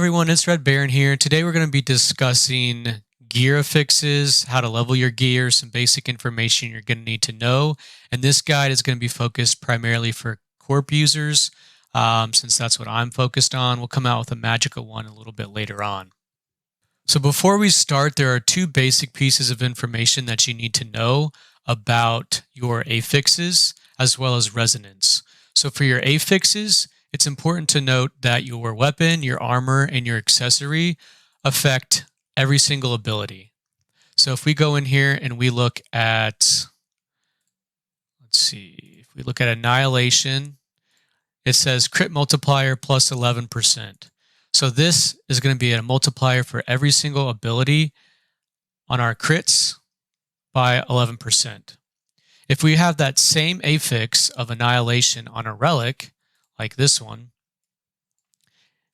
everyone, it's Red Baron here. Today we're going to be discussing gear affixes, how to level your gear, some basic information you're going to need to know. And this guide is going to be focused primarily for Corp users, since that's what I'm focused on. We'll come out with a magical one a little bit later on. So before we start, there are two basic pieces of information that you need to know about your affixes as well as resonance. So for your affixes, it's important to note that your weapon, your armor, and your accessory affect every single ability. So if we go in here and we look at, if we look at Annihilation, it says crit multiplier plus 11%. So this is going to be a multiplier for every single ability on our crits by 11%. If we have that same affix of Annihilation on a relic, like this one,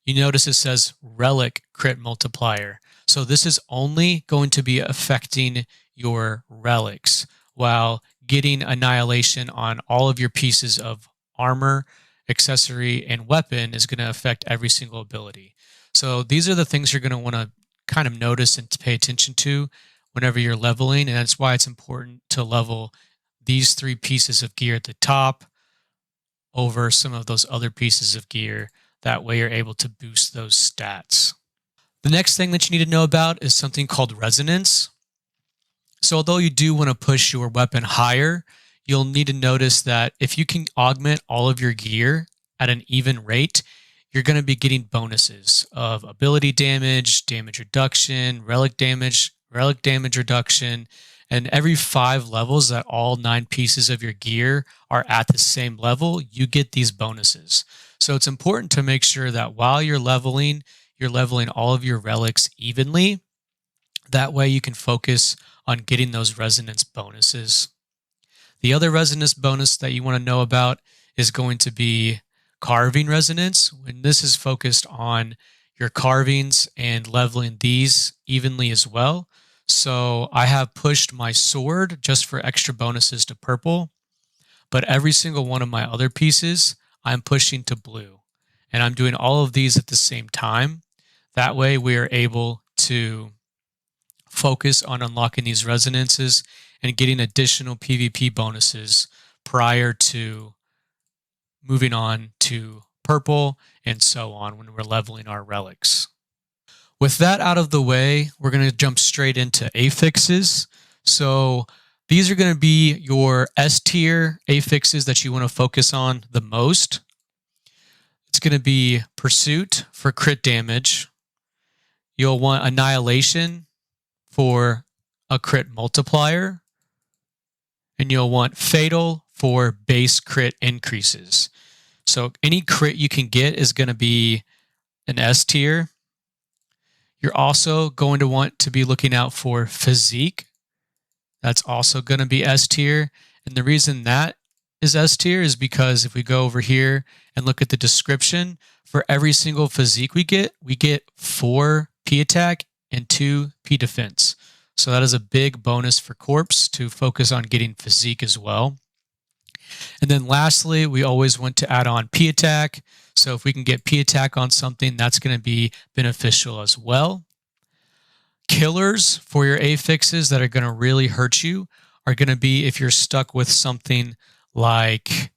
you notice it says Relic crit multiplier. So this is only going to be affecting your relics, while getting Annihilation on all of your pieces of armor, accessory, and weapon is going to affect every single ability. So these are the things you're going to want to kind of notice and pay attention to whenever you're leveling, and that's why it's important to level these three pieces of gear at the top over some of those other pieces of gear. That way you're able to boost those stats. The next thing that you need to know about is something called resonance. So although you do want to push your weapon higher, you'll need to notice that if you can augment all of your gear at an even rate, you're going to be getting bonuses of ability damage, damage reduction, relic damage reduction, and every 5 levels that all 9 pieces of your gear are at the same level, you get these bonuses. So it's important to make sure that while you're leveling all of your relics evenly. That way you can focus on getting those resonance bonuses. The other resonance bonus that you want to know about is going to be carving resonance. When this is focused on your carvings and leveling these evenly as well. So I have pushed my sword just for extra bonuses to purple, but every single one of my other pieces I'm pushing to blue. And I'm doing all of these at the same time. That way we are able to focus on unlocking these resonances and getting additional PvP bonuses prior to moving on to purple and so on when we're leveling our relics. With that out of the way, we're going to jump straight into affixes. So these are going to be your S tier affixes that you want to focus on the most. It's going to be Pursuit for crit damage. You'll want Annihilation for a crit multiplier. And you'll want Fatal for base crit increases. So any crit you can get is going to be an S tier. You're also going to want to be looking out for Physique. That's also going to be S tier. And the reason that is S tier is because if we go over here and look at the description, for every single Physique we get 4 P attack and 2 P defense. So that is a big bonus for Corps to focus on getting Physique as well. And then lastly, we always want to add on P attack. So if we can get P attack on something, that's going to be beneficial as well. Killers for your affixes that are going to really hurt you are going to be if you're stuck with something like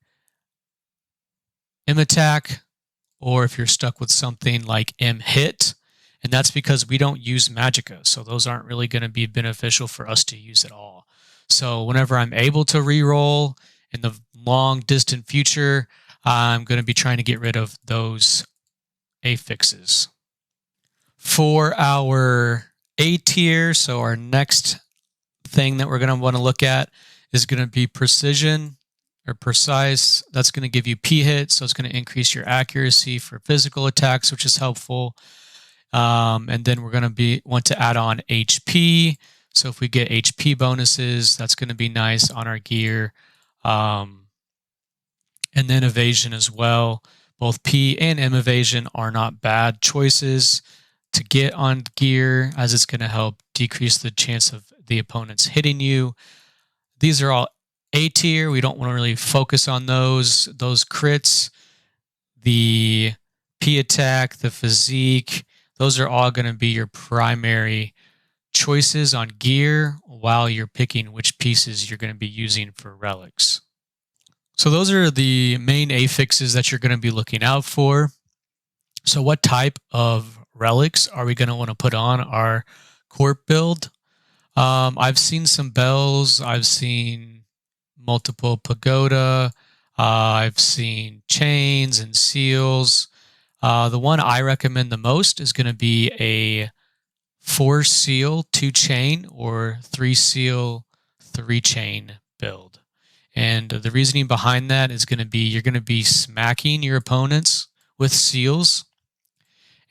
M attack, or if you're stuck with something like M hit. And that's because we don't use Magicka. So those aren't really going to be beneficial for us to use at all. So whenever I'm able to reroll in the long distant future, I'm going to be trying to get rid of those affixes. For our A tier, so our next thing that we're going to want to look at is going to be Precision or Precise. That's going to give you P hit, so it's going to increase your accuracy for physical attacks, which is helpful. And then we're going to want to add on HP. So if we get HP bonuses, that's going to be nice on our gear. And then evasion as well. Both P and M evasion are not bad choices to get on gear, as it's going to help decrease the chance of the opponents hitting you. These are all A tier. We don't want to really focus on those crits. The P attack, the Physique, Those are all going to be your primary choices on gear while you're picking which pieces you're going to be using for relics. So those are the main affixes that you're going to be looking out for. So what type of relics are we going to want to put on our corp build? I've seen some bells. I've seen multiple pagoda. I've seen chains and seals. The one I recommend the most is going to be a 4 seal, 2 chain, or 3 seal, 3 chain build. And the reasoning behind that is going to be you're going to be smacking your opponents with seals.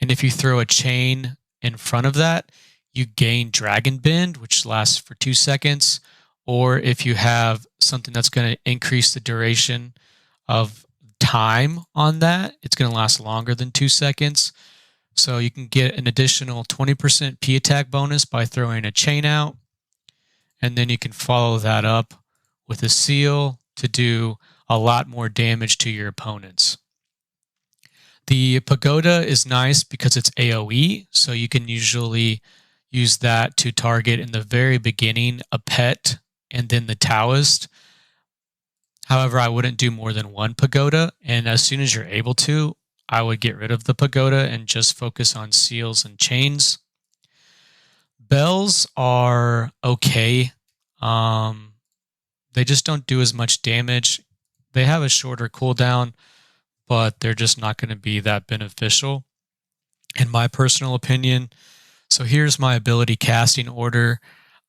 And if you throw a chain in front of that, you gain Dragon Bend, which lasts for 2 seconds. Or if you have something that's going to increase the duration of time on that, it's going to last longer than 2 seconds. So you can get an additional 20% P attack bonus by throwing a chain out. And then you can follow that up with a seal to do a lot more damage to your opponents. The pagoda is nice because it's AoE, so you can usually use that to target in the very beginning a pet and then the Taoist. However, I wouldn't do more than 1 pagoda, and as soon as you're able to, I would get rid of the pagoda and just focus on seals and chains. Bells are okay. They just don't do as much damage. They have a shorter cooldown, but they're just not going to be that beneficial, in my personal opinion. So here's my ability casting order.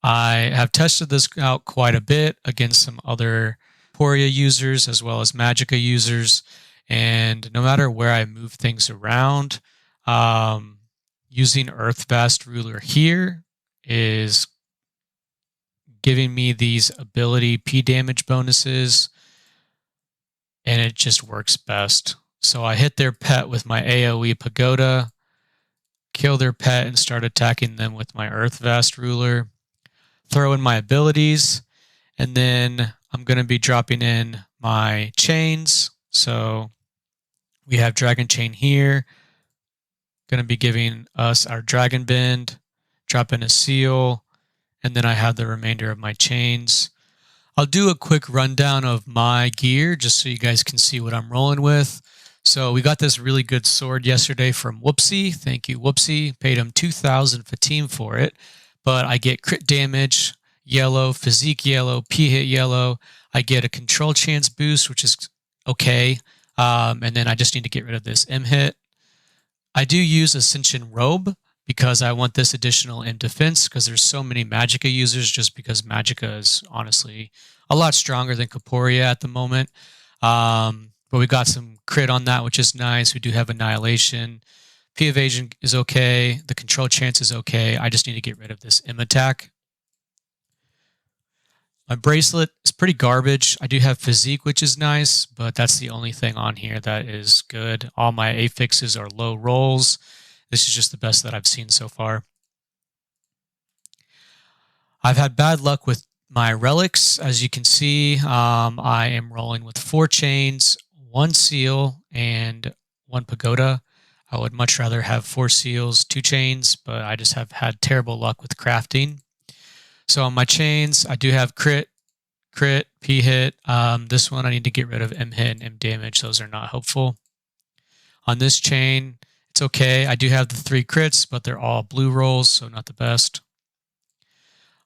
I have tested this out quite a bit against some other Corporia users as well as Magicka users, and no matter where I move things around, using Earthvast Ruler here is giving me these ability P damage bonuses, and it just works best. So I hit their pet with my AoE pagoda, kill their pet, and start attacking them with my Earthvast Ruler. Throw in my abilities, and then I'm going to be dropping in my chains. So we have Dragon Chain here, going to be giving us our Dragon Bend, drop in a seal, and then I have the remainder of my chains. I'll do a quick rundown of my gear just so you guys can see what I'm rolling with. So we got this really good sword yesterday from Whoopsie. Thank you, Whoopsie. Paid him 2,000 Fatim for it. But I get crit damage, yellow, physique yellow, P hit yellow. I get a control chance boost, which is okay. And then I just need to get rid of this M hit. I do use Ascension Robe because I want this additional M defense because there's so many Magicka users, just because Magicka is honestly a lot stronger than Corporia at the moment. But we got some crit on that, which is nice. We do have Annihilation. P evasion is okay. The control chance is okay. I just need to get rid of this M attack. My bracelet is pretty garbage. I do have physique, which is nice, but that's the only thing on here that is good. All my affixes are low rolls. This is just the best that I've seen so far. I've had bad luck with my relics. As you can see, I am rolling with 4 chains, 1 seal, and 1 pagoda. I would much rather have 4 seals, 2 chains, but I just have had terrible luck with crafting. So on my chains, I do have crit, P hit. This one I need to get rid of M hit and M damage. Those are not helpful. On this chain, it's okay. I do have the 3 crits, but they're all blue rolls, so not the best.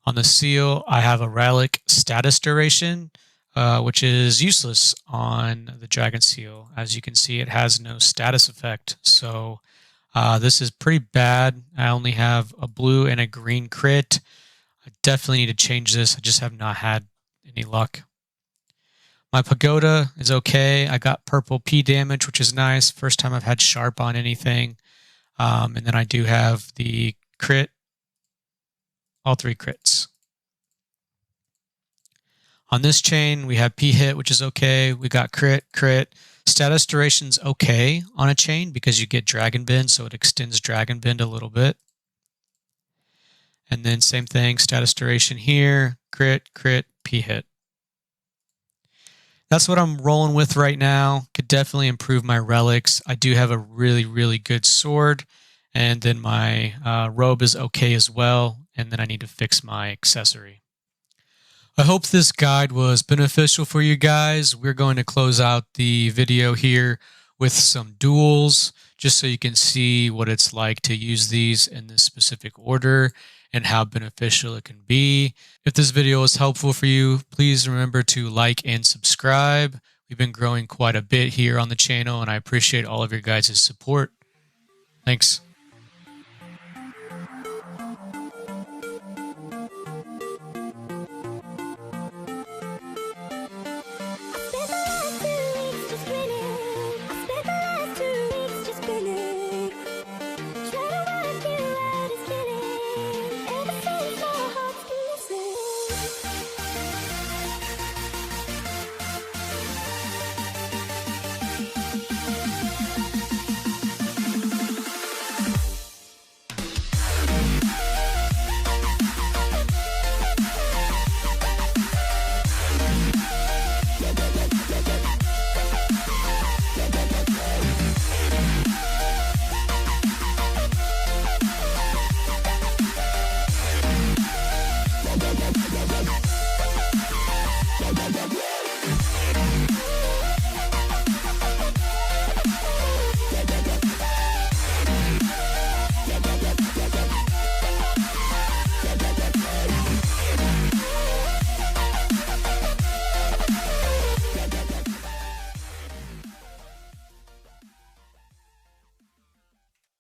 On the seal, I have a relic status duration, which is useless on the dragon seal. As you can see, it has no status effect. So this is pretty bad. I only have a blue and a green crit. I definitely need to change this. I just have not had any luck. My pagoda is okay. I got purple P damage, which is nice. First time I've had sharp on anything. And then I do have the crit, all 3 crits. On this chain, we have P hit, which is okay. We got crit. Status duration's okay on a chain because you get Dragon Bend, so it extends Dragon Bend a little bit. And then same thing, status duration here, crit, P hit. That's what I'm rolling with right now. Could definitely improve my relics. I do have a really, really good sword, And then my robe is okay as well. And then I need to fix my accessory. I hope this guide was beneficial for you guys. We're going to close out the video here with some duels, just so you can see what it's like to use these in this specific order and how beneficial it can be. If this video was helpful for you, please remember to like and subscribe. We've been growing quite a bit here on the channel, and I appreciate all of your guys' support. Thanks.